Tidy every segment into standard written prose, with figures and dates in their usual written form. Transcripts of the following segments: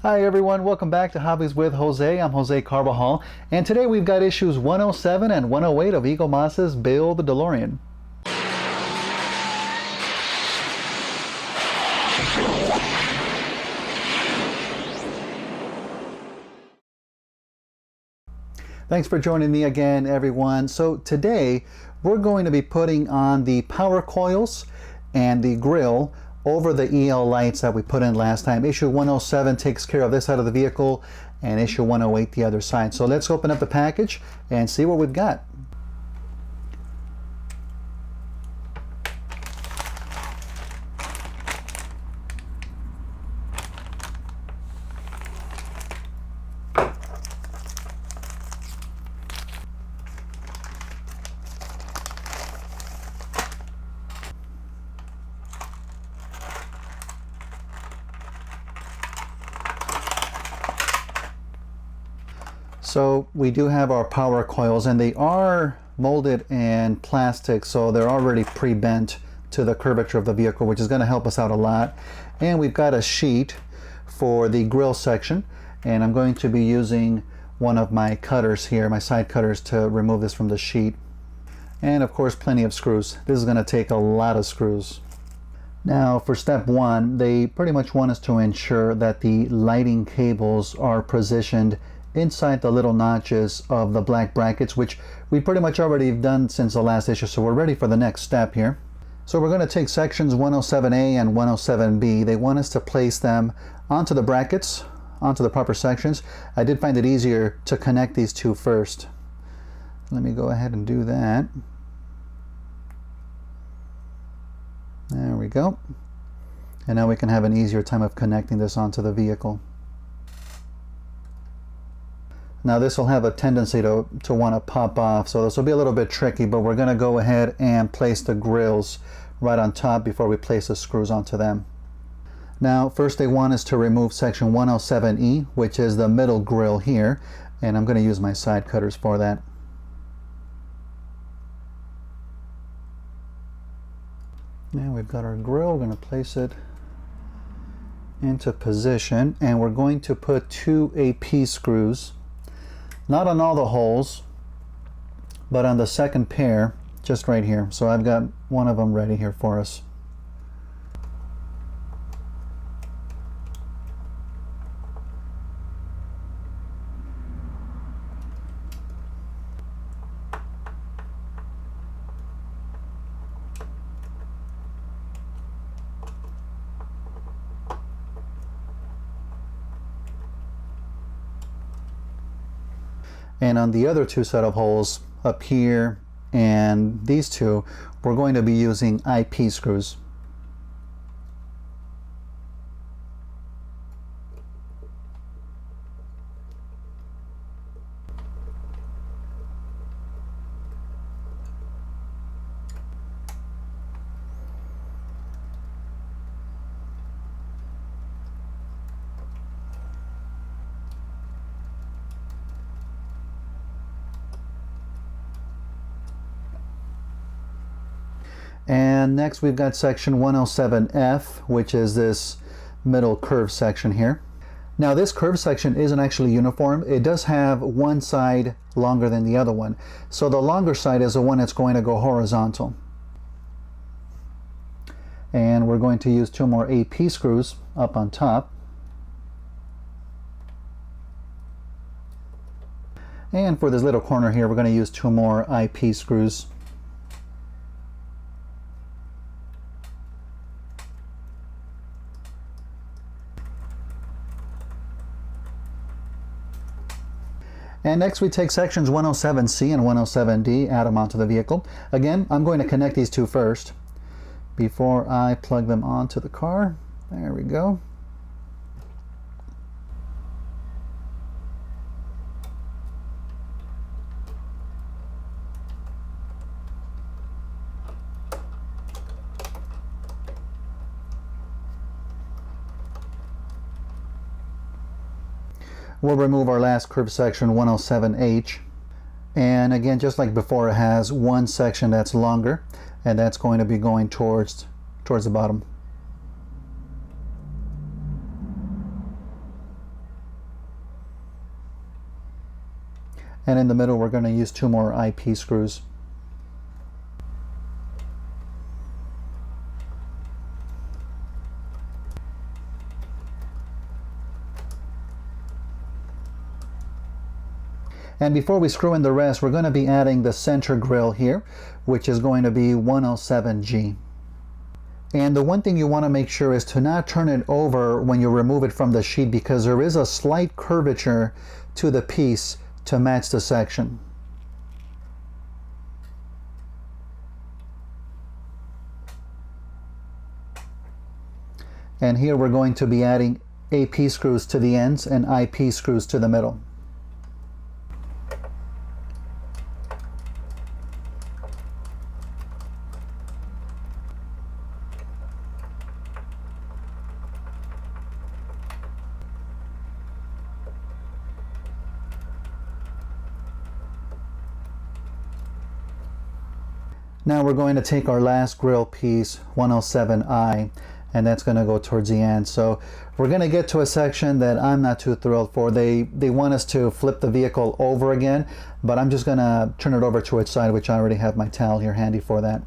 Hi everyone, welcome back to Hobbies with Jose. I'm Jose Carbajal, and today we've got issues 107 and 108 of Eaglemoss's Build the DeLorean. Thanks for joining me again, everyone. So today we're going to be putting on the power coils and the grill over the EL lights that we put in last time. Issue 107 takes care of this side of the vehicle and issue 108 the other side. So let's open up the package and see what we've got. So we do have our power coils, and they are molded in plastic, so they're already pre-bent to the curvature of the vehicle, which is going to help us out a lot. And we've got a sheet for the grill section, and I'm going to be using one of my cutters here, my side cutters, to remove this from the sheet. And of course, plenty of screws. This is going to take a lot of screws. Now for step one, they pretty much want us to ensure that the lighting cables are positioned inside the little notches of the black brackets, which we pretty much already done since the last issue, so we're ready for the next step here. So we're going to take sections 107A and 107B. They want us to place them onto the brackets, onto the proper sections. I did find it easier to connect these two first. Let me go ahead and do that. There we go. And now we can have an easier time of connecting this onto the vehicle. Now this will have a tendency to want to pop off, so this will be a little bit tricky, but we're going to go ahead and place the grills right on top before we place the screws onto them. Now first they want us to remove section 107E, which is the middle grill here, and I'm going to use my side cutters for that. Now we've got our grill, we're going to place it into position, and we're going to put 2 AP screws, not on all the holes, but on the second pair, just right here. So I've got one of them ready here for us. And on the other 2 set of holes, up here and these 2, we're going to be using IP screws. And next we've got section 107F, which is this middle curve section here. Now this curve section isn't actually uniform. It does have one side longer than the other one. So the longer side is the one that's going to go horizontal. And we're going to use 2 more AP screws up on top. And for this little corner here, we're going to use 2 more IP screws. And next we take sections 107C and 107D, add them onto the vehicle. Again, I'm going to connect these 2 first before I plug them onto the car. There we go. We'll remove our last curved section 107H, and again, just like before, it has one section that's longer, and that's going to be going towards the bottom. And in the middle, we're going to use 2 more IP screws. And before we screw in the rest, we're going to be adding the center grill here, which is going to be 107G. And the one thing you want to make sure is to not turn it over when you remove it from the sheet, because there is a slight curvature to the piece to match the section. And here we're going to be adding AP screws to the ends and IP screws to the middle. Now we're going to take our last grill piece, 107I, and that's going to go towards the end. So we're going to get to a section that I'm not too thrilled for. They want us to flip the vehicle over again, but I'm just going to turn it over to its side, which I already have my towel here handy for that.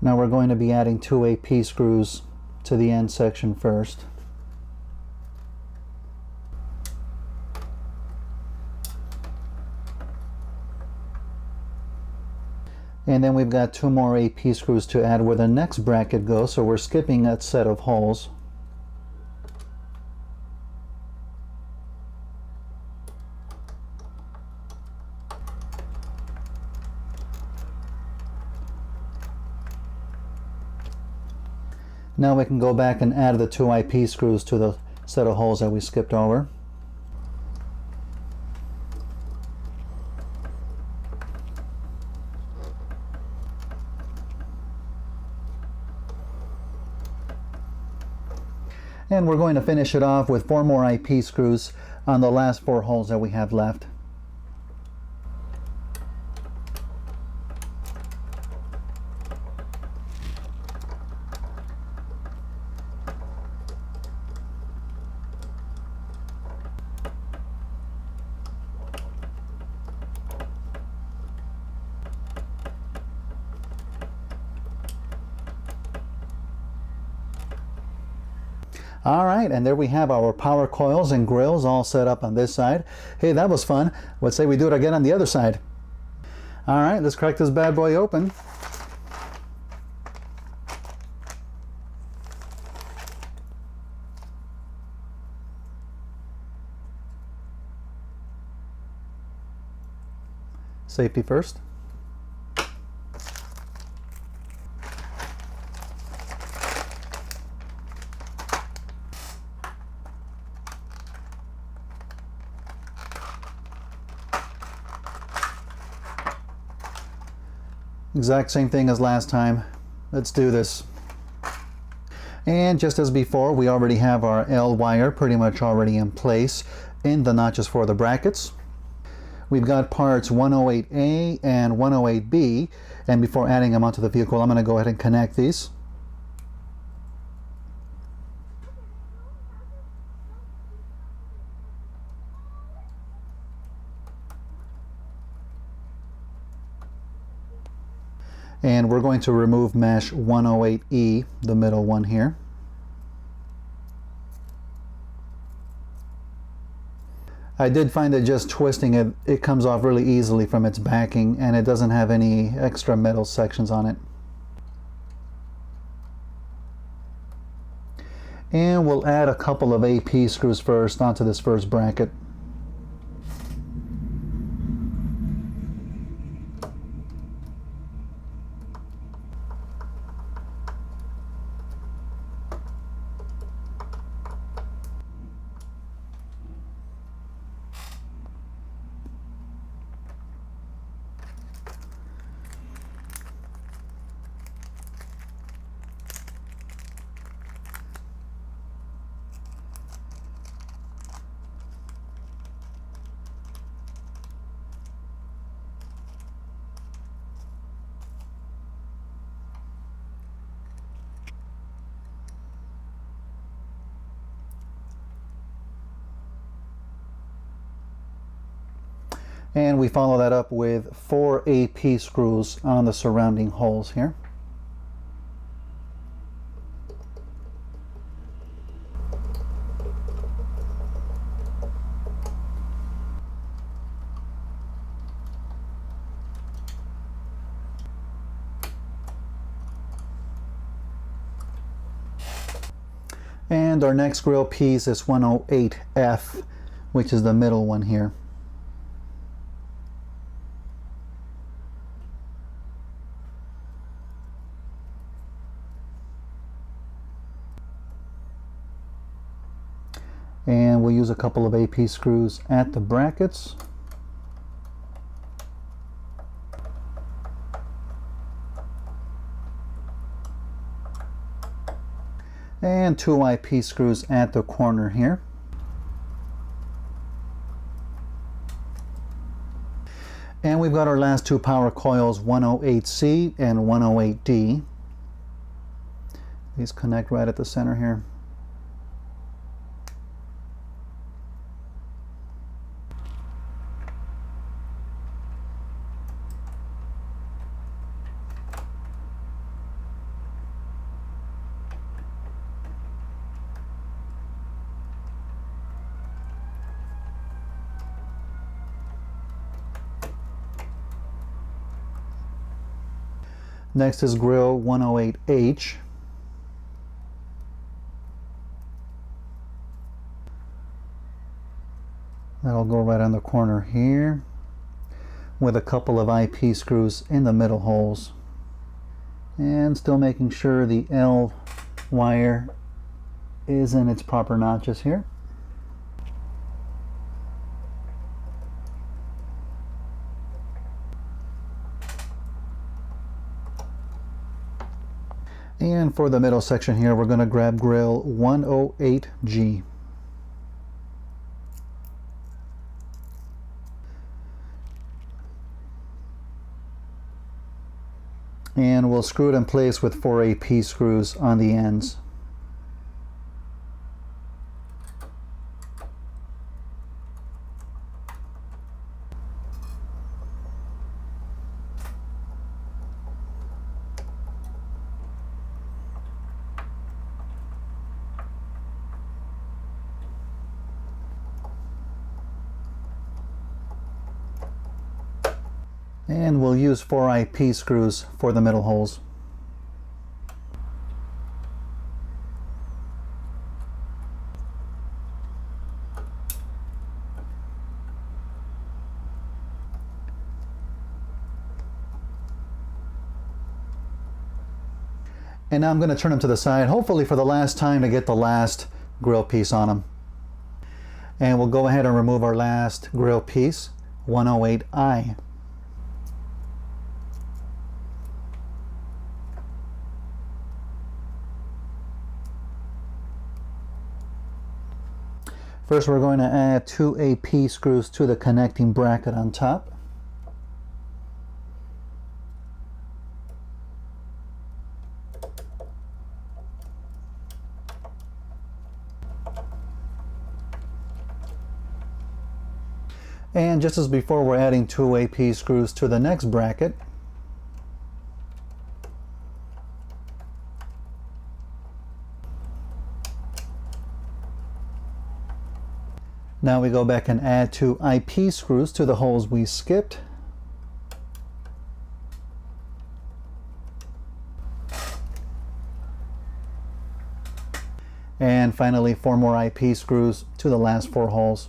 Now we're going to be adding 2 AP screws to the end section first. And then we've got 2 more AP screws to add where the next bracket goes, so we're skipping that set of holes. Now we can go back and add the 2 IP screws to the set of holes that we skipped over. And we're going to finish it off with 4 more IP screws on the last 4 holes that we have left. All right, and there we have our power coils and grills all set up on this side. Hey, that was fun. Let's say we do it again on the other side. All right, let's crack this bad boy open. Safety first. Exact same thing as last time. Let's do this. And just as before, we already have our L wire pretty much already in place in the notches for the brackets. We've got parts 108A and 108B, and before adding them onto the vehicle, I'm going to go ahead and connect these. And we're going to remove mesh 108E, the middle one here. I did find that just twisting it, it comes off really easily from its backing, and it doesn't have any extra metal sections on it. And we'll add a couple of AP screws first onto this first bracket. And we follow that up with 4 AP screws on the surrounding holes here. And our next grill piece is 108F, which is the middle one here. And we'll use a couple of AP screws at the brackets. And 2 IP screws at the corner here. And we've got our last 2 power coils, 108C and 108D. These connect right at the center here. Next is grill 108H. That'll go right on the corner here with a couple of IP screws in the middle holes. And still making sure the L wire is in its proper notches here. And for the middle section here, we're going to grab grill 108G. And we'll screw it in place with 4 AP screws on the ends. And we'll use 4 IP screws for the middle holes. And now I'm going to turn them to the side, hopefully for the last time, to get the last grill piece on them. And we'll go ahead and remove our last grill piece, 108I. First, we're going to add 2 AP screws to the connecting bracket on top. And just as before, we're adding 2 AP screws to the next bracket. Now we go back and add 2 IP screws to the holes we skipped. And finally 4 more IP screws to the last 4 holes.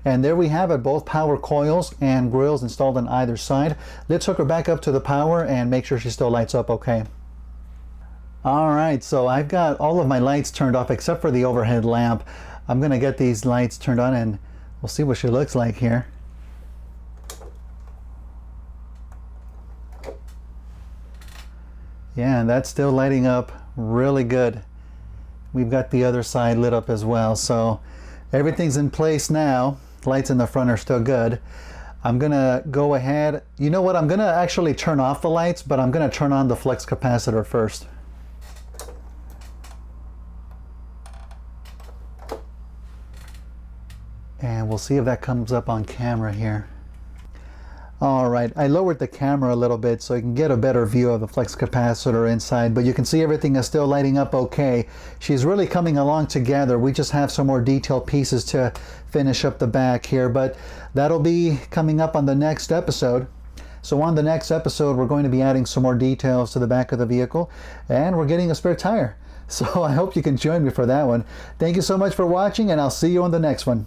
And there we have it, both power coils and grills installed on either side. Let's hook her back up to the power and make sure she still lights up okay. Alright, so I've got all of my lights turned off except for the overhead lamp. I'm going to get these lights turned on and we'll see what she looks like here. Yeah, and that's still lighting up really good. We've got the other side lit up as well, so everything's in place now. Lights in the front are still good. I'm gonna go ahead, you know what, I'm gonna actually turn off the lights, but I'm gonna turn on the flex capacitor first. And we'll see if that comes up on camera here. All right, I lowered the camera a little bit so you can get a better view of the flex capacitor inside, but you can see everything is still lighting up okay. She's really coming along together. We just have some more detailed pieces to finish up the back here, but that'll be coming up on the next episode. So on the next episode, we're going to be adding some more details to the back of the vehicle, and we're getting a spare tire. So I hope you can join me for that one. Thank you so much for watching, and I'll see you on the next one.